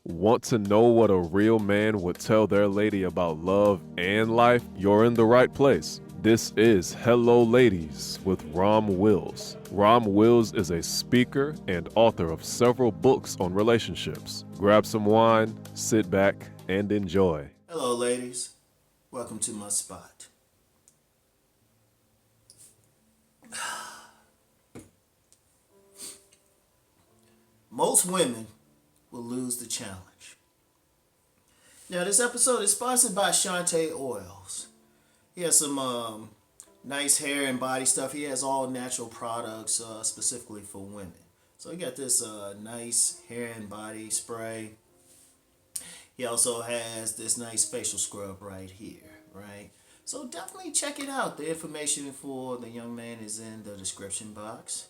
Want to know what a real man would tell their lady about love and life? You're in the right place. This is Hello Ladies with Rom Wills. Rom Wills is a speaker and author of several books on relationships. Grab some wine, sit back, and enjoy. Hello, ladies. Welcome to my spot. Most women will lose the challenge. Now, this episode is sponsored by Shante Oils. He has some nice hair and body stuff. He has all natural products specifically for women. So he got this nice hair and body spray. He also has this nice facial scrub right here, right? So definitely check it out. The information for the young man is in the description box.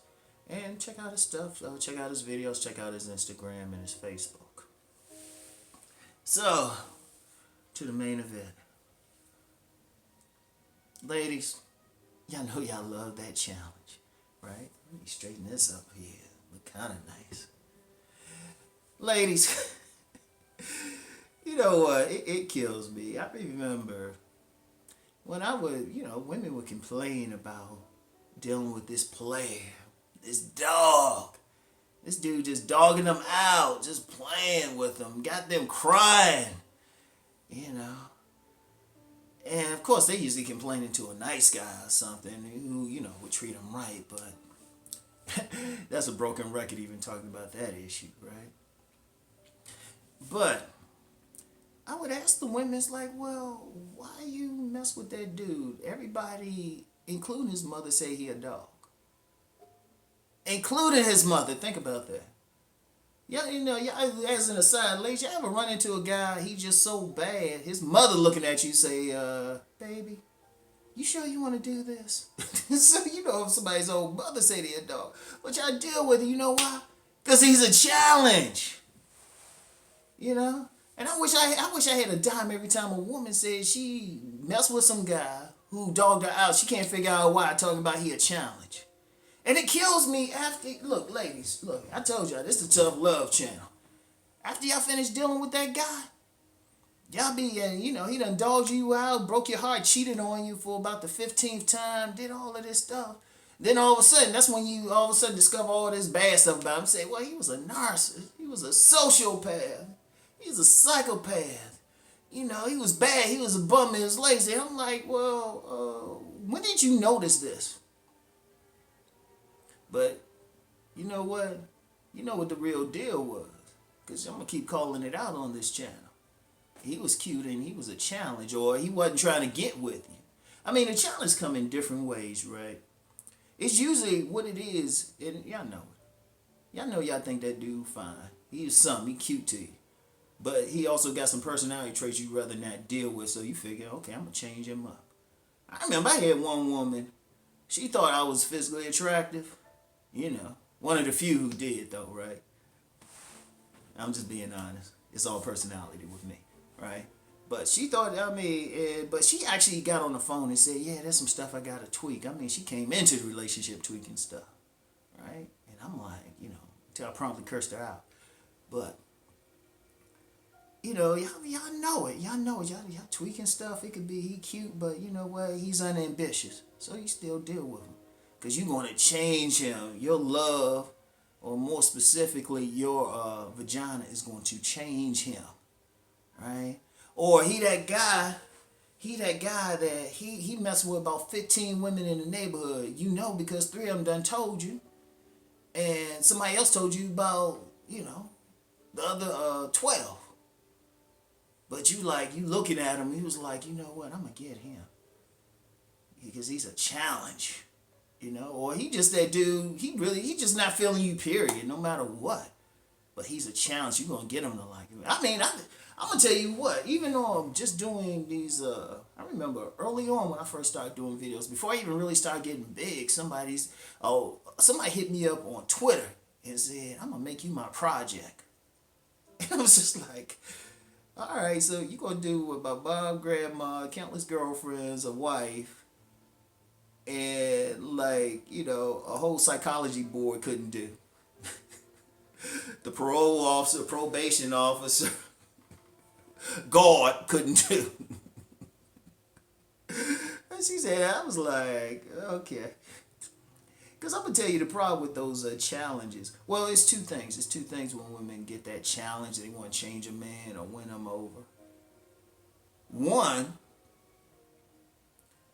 And check out his stuff. Check out his videos. Check out his Instagram and his Facebook. So, to the main event. Ladies, y'all know y'all love that challenge, right? Let me straighten this up here. Look kind of nice. Ladies, you know what? It kills me. I remember when I would, women would complain about dealing with this player, this dog. This dude just dogging them out, just playing with them, got them crying, And of course, they usually complaining to a nice guy or something who, would treat them right. But that's a broken record even talking about that issue, right? But I would ask the women, it's like, well, why you mess with that dude? Everybody, including his mother, say he a dog. Including his mother. Think about that. Yeah, as an aside, ladies, you ever run into a guy, he just so bad, his mother looking at you say, baby, you sure you want to do this? So, if somebody's old mother say they're a dog. But y'all deal with it, you know why? Because he's a challenge. And I wish I had a dime every time a woman said she messed with some guy who dogged her out. She can't figure out why, talking about he a challenge. And it kills me after, look, ladies, look, I told y'all, this is the Tough Love channel. After y'all finish dealing with that guy, y'all be, he done dogged you out, broke your heart, cheated on you for about the 15th time, did all of this stuff. Then all of a sudden, that's when you all of a sudden discover all this bad stuff about him. Say, well, he was a narcissist. He was a sociopath. He was a psychopath. He was bad. He was a bum. He was lazy. I'm like, well, when did you notice this? But you know what? You know what the real deal was. Because I'm going to keep calling it out on this channel. He was cute and he was a challenge, or he wasn't trying to get with you. I mean, the challenge come in different ways, right? It's usually what it is, and y'all know it. Y'all know y'all think that dude fine. He's something, he cute to you. But he also got some personality traits you'd rather not deal with, so you figure, okay, I'm going to change him up. I remember I had one woman, she thought I was physically attractive. One of the few who did, though, right? I'm just being honest. It's all personality with me, right? But she thought, but she actually got on the phone and said, yeah, there's some stuff I got to tweak. She came into the relationship tweaking stuff, right? And I'm like, until I promptly cursed her out. But, y'all know it. Y'all know it. Y'all tweaking stuff. It could be he cute, but you know what? He's unambitious. So you still deal with him. Because you're going to change him. Your love, or more specifically, your vagina is going to change him. Right? Or he that guy that he messed with about 15 women in the neighborhood. Because 3 of them done told you. And somebody else told you about, the other 12. But you looking at him, he was like, you know what, I'm going to get him. Because he's a challenge. Or he just that dude, he just not feeling you, period, no matter what. But he's a challenge. You're going to get him to like him. I'm going to tell you what, even though I'm just doing these, I remember early on when I first started doing videos, before I even really started getting big, somebody hit me up on Twitter and said, I'm going to make you my project. And I was just like, all right, so you're going to do what my mom, grandma, countless girlfriends, a wife, and a whole psychology board couldn't do. the parole officer, probation officer, guard couldn't do. And she said, I was like, okay. Because I'm going to tell you the problem with those challenges. Well, it's two things. It's two things when women get that challenge. They want to change a man or win him over. One,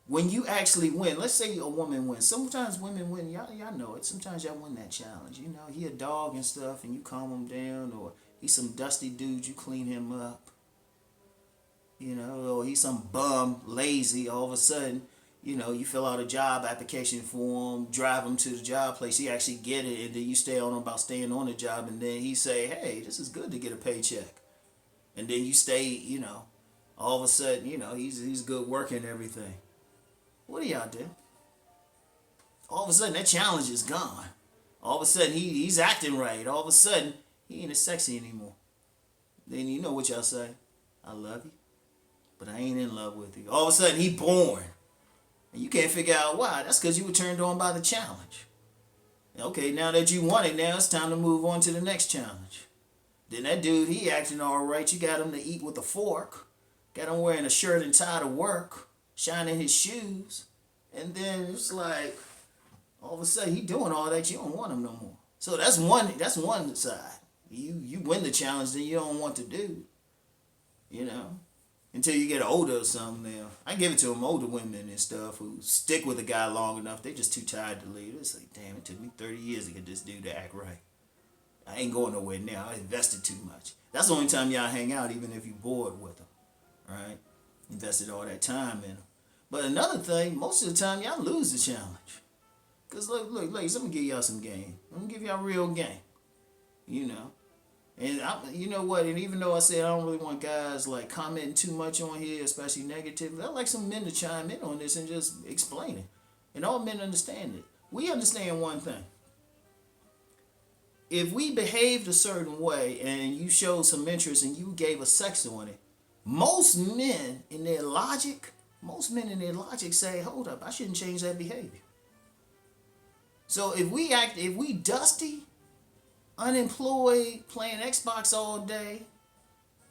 when you actually win, let's say a woman wins. Sometimes women win. Y'all know it. Sometimes y'all win that challenge. You know, he a dog and stuff and you calm him down. Or he's some dusty dude, you clean him up. You know, or he's some bum, lazy. All of a sudden, you know, you fill out a job application for him, drive him to the job place. He actually get it, and then you stay on him about staying on the job, and then he say, hey, this is good to get a paycheck. And then you stay, you know, all of a sudden, you know, he's good working and everything. What do y'all do? All of a sudden, that challenge is gone. All of a sudden, he's acting right. All of a sudden, he ain't as sexy anymore. Then you know what y'all say? I love you, but I ain't in love with you. All of a sudden, he boring. And you can't figure out why. That's because you were turned on by the challenge. Okay, now that you won it, now it's time to move on to the next challenge. Then that dude, he acting all right. You got him to eat with a fork. Got him wearing a shirt and tie to work. Shining his shoes. And then it's like, all of a sudden, he doing all that. You don't want him no more. So that's one side. You win the challenge, then you don't want to do. You know. Until you get older or something now. I give it to them older women and stuff who stick with a guy long enough. They just too tired to leave. It's like, damn, it took me 30 years to get this dude to act right. I ain't going nowhere now. I invested too much. That's the only time y'all hang out, even if you bored with them. Right? Invested all that time in them. But another thing, most of the time y'all lose the challenge. Because look, ladies, I'm going to give y'all some game. I'm going to give y'all real game. You know. And you know what? And even though I said I don't really want guys like commenting too much on here, especially negatively, I like some men to chime in on this and just explain it. And all men understand it. We understand one thing. If we behaved a certain way and you showed some interest and you gave us sex on it, most men in their logic say, hold up, I shouldn't change that behavior. So if we dusty, unemployed, playing Xbox all day,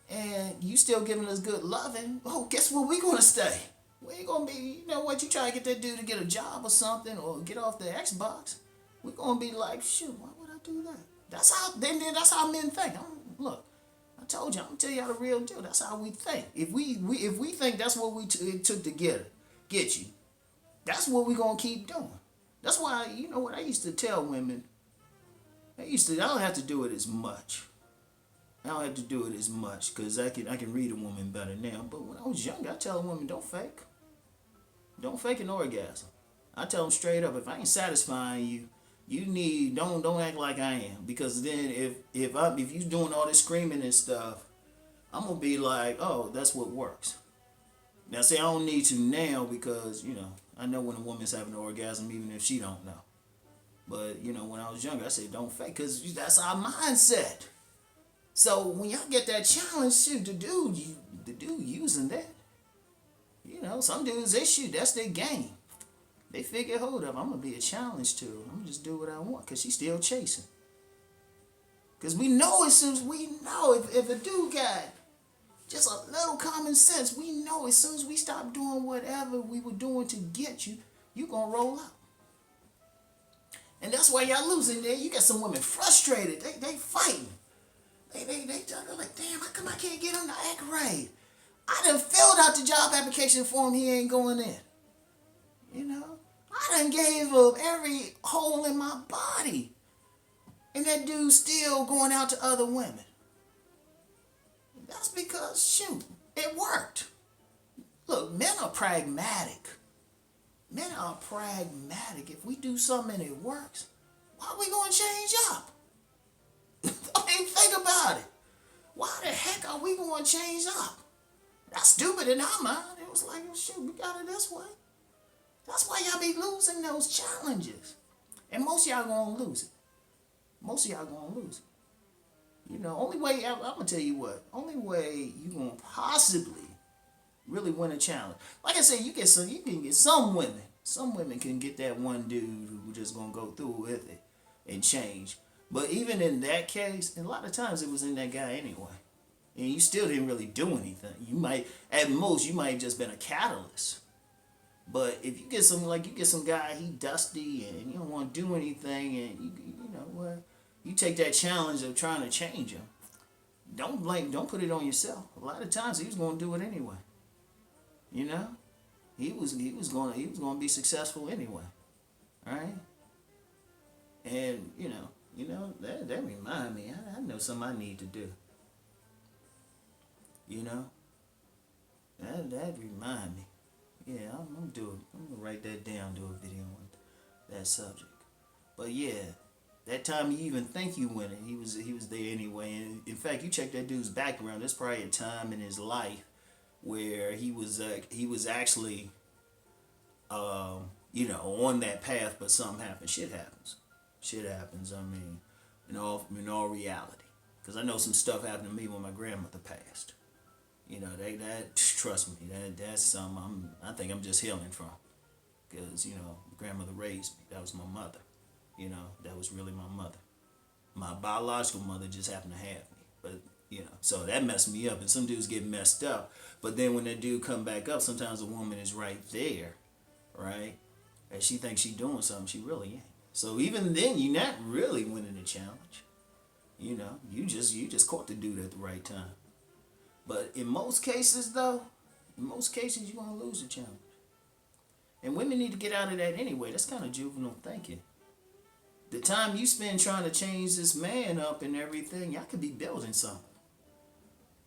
and you still giving us good loving, oh, guess where we gonna stay? We ain't gonna be, you know what, you try to get that dude to get a job or something, or get off the Xbox, we gonna be like, shoot, why would I do that? That's how men think. Look, I told you, I'm gonna tell y'all the real deal. That's how we think. If we think that's what it took to get you, that's what we gonna keep doing. That's why, you know what, I used to tell women, I don't have to do it as much. I don't have to do it as much because I can read a woman better now. But when I was younger, I tell a woman, don't fake. Don't fake an orgasm. I tell them straight up, if I ain't satisfying you, don't act like I am. Because then if you doing all this screaming and stuff, I'm gonna be like, oh, that's what works. Now say I don't need to now because, you know, I know when a woman's having an orgasm even if she don't know. But, you know, when I was younger, I said, don't fake, because that's our mindset. So when y'all get that challenge, shoot, the dude using that. You know, some dudes, that's their game. They figure, hold up, I'm going to be a challenge to her. I'm going to just do what I want, because she's still chasing. Because we know if a dude got just a little common sense, we know as soon as we stop doing whatever we were doing to get you, you're going to roll out. And that's why y'all losing there. You got some women frustrated. They fighting. They're like, damn, how come I can't get him to act right? I done filled out the job application form, he ain't going in. You know? I done gave up every hole in my body. And that dude's still going out to other women. That's because, shoot, it worked. Look, men are pragmatic. Men are pragmatic. If we do something and it works, why are we going to change up? I mean, think about it. Why the heck are we going to change up? That's stupid in our mind. It was like, shoot, we got it this way. That's why y'all be losing those challenges. And most of y'all going to lose it. Most of y'all going to lose it. You know, only way, I'm going to tell you what, only way you going to possibly really win a challenge. Like I said, you can get some women. Some women can get that one dude who just gonna go through with it and change. But even in that case, and a lot of times it was in that guy anyway. And you still didn't really do anything. You might, at most, you might have just been a catalyst. But if you get some, like you get some guy, he dusty and you don't want to do anything, and you know what, you take that challenge of trying to change him. Don't put it on yourself. A lot of times he was going to do it anyway. You know, he was going to be successful anyway, right? And that remind me, I know something I need to do. You know, that remind me. Yeah, I'm gonna write that down, do a video on that subject. But yeah, that time you even think you winning, he was there anyway. And in fact, you check that dude's background. There's probably a time in his life where he was actually on that path, but something happened. Shit happens. Shit happens. I mean, in all reality, because I know some stuff happened to me when my grandmother passed. You know, that trust me, that's something I think I'm just healing from, because grandmother raised me. That was my mother. That was really my mother. My biological mother just happened to have me, but so that messed me up. And some dudes get messed up, but then when that dude come back up, sometimes a woman is right there, right, and she thinks she doing something she really ain't. So even then, you're not really winning the challenge. You just caught the dude at the right time. But in most cases, though, you're going to lose the challenge. And women need to get out of that anyway. That's kind of juvenile thinking. The time you spend trying to change this man up and everything, y'all could be building something.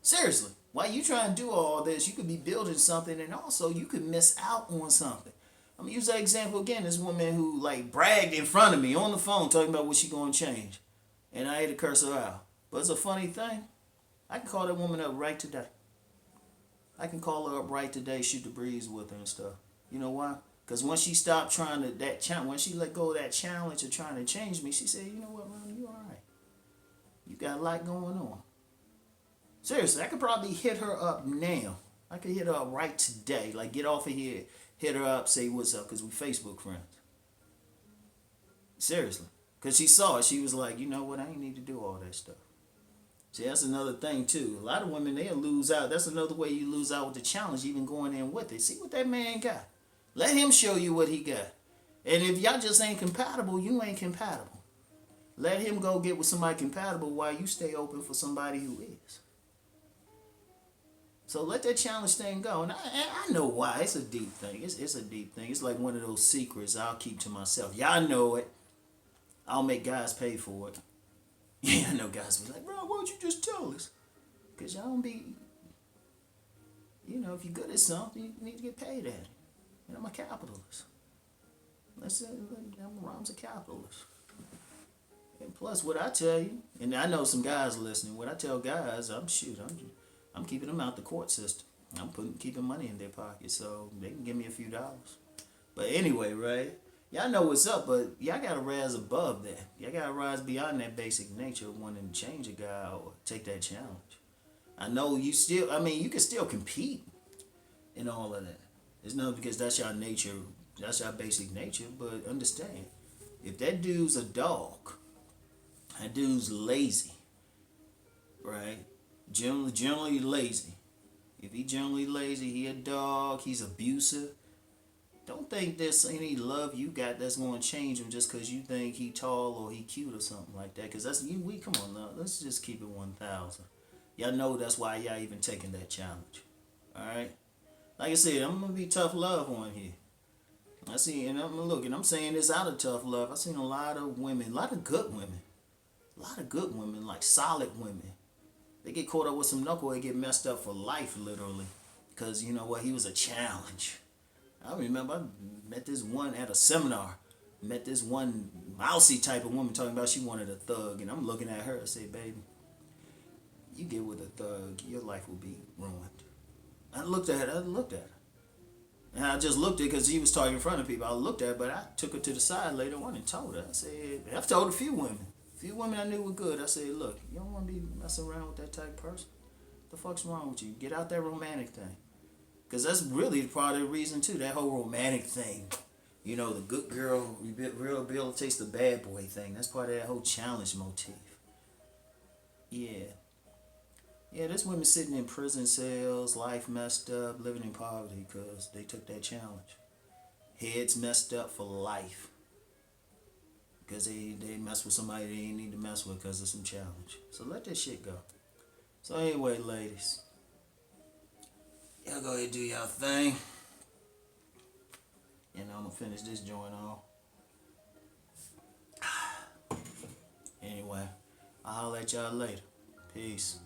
Seriously. While you trying to do all this, you could be building something, and also you could miss out on something. I'm going to use that example again. This woman who bragged in front of me on the phone talking about what she going to change. And I had to curse her out. But it's a funny thing. I can call that woman up right today. I can call her up right today, shoot the breeze with her and stuff. You know why? Because once she stopped trying to, when she let go of that challenge of trying to change me, she said, you know what, Ron, you all right. You got a lot going on. Seriously, I could probably hit her up now. I could hit her up right today. Get off of here, hit her up, say what's up, because we Facebook friends. Seriously. Because she saw it. She was like, you know what, I ain't need to do all that stuff. See, that's another thing, too. A lot of women, they'll lose out. That's another way you lose out with the challenge, even going in with it. See what that man got. Let him show you what he got. And if y'all just ain't compatible, you ain't compatible. Let him go get with somebody compatible while you stay open for somebody who is. So let that challenge thing go. And I know why. It's a deep thing. It's a deep thing. It's like one of those secrets I'll keep to myself. Y'all know it. I'll make guys pay for it. Yeah, I know guys be like, bro, why don't you just tell us? Because y'all don't be, if you're good at something, you need to get paid at it. And I'm a capitalist. Rom's a capitalist. And plus, what I tell you, and I know some guys listening, what I tell guys, I'm keeping them out the court system. I'm keeping money in their pocket so they can give me a few dollars. But anyway, right? Y'all know what's up, but y'all gotta rise above that. Y'all gotta rise beyond that basic nature of wanting to change a guy or take that challenge. I know you can still compete in all of that. It's not because that's your nature, that's your basic nature, but understand, if that dude's a dog, that dude's lazy, right? Generally lazy. If he generally lazy, he a dog, he's abusive. Don't think there's any love you got that's going to change him just because you think he tall or he cute or something like that. Because come on now, let's just keep it 1,000. Y'all know that's why y'all even taking that challenge. All right? Like I said, I'm going to be tough love on here. I'm saying this out of tough love. I've seen a lot of women, a lot of good women, like solid women. They get caught up with some knuckle, they get messed up for life, literally. Because you know what? He was a challenge. I remember I met this one at a seminar. Met this one mousy type of woman talking about she wanted a thug. And I'm looking at her and say, baby, you get with a thug, your life will be ruined. I looked at her. And I just looked at her because he was talking in front of people. I looked at her, but I took her to the side later on and told her. I said, I've told a few women. I knew were good. I said, look, you don't want to be messing around with that type of person. What the fuck's wrong with you? Get out that romantic thing. Because that's really part of the reason, too. That whole romantic thing. You know, the good girl rehabilitates the bad boy thing. That's part of that whole challenge motif. Yeah. Yeah, there's women sitting in prison cells, life messed up, living in poverty because they took that challenge. Heads messed up for life because they mess with somebody they didn't need to mess with because of some challenge. So let that shit go. So anyway, ladies, y'all go ahead and do y'all thing. And I'm gonna finish this joint off. Anyway, I'll holler at y'all later. Peace.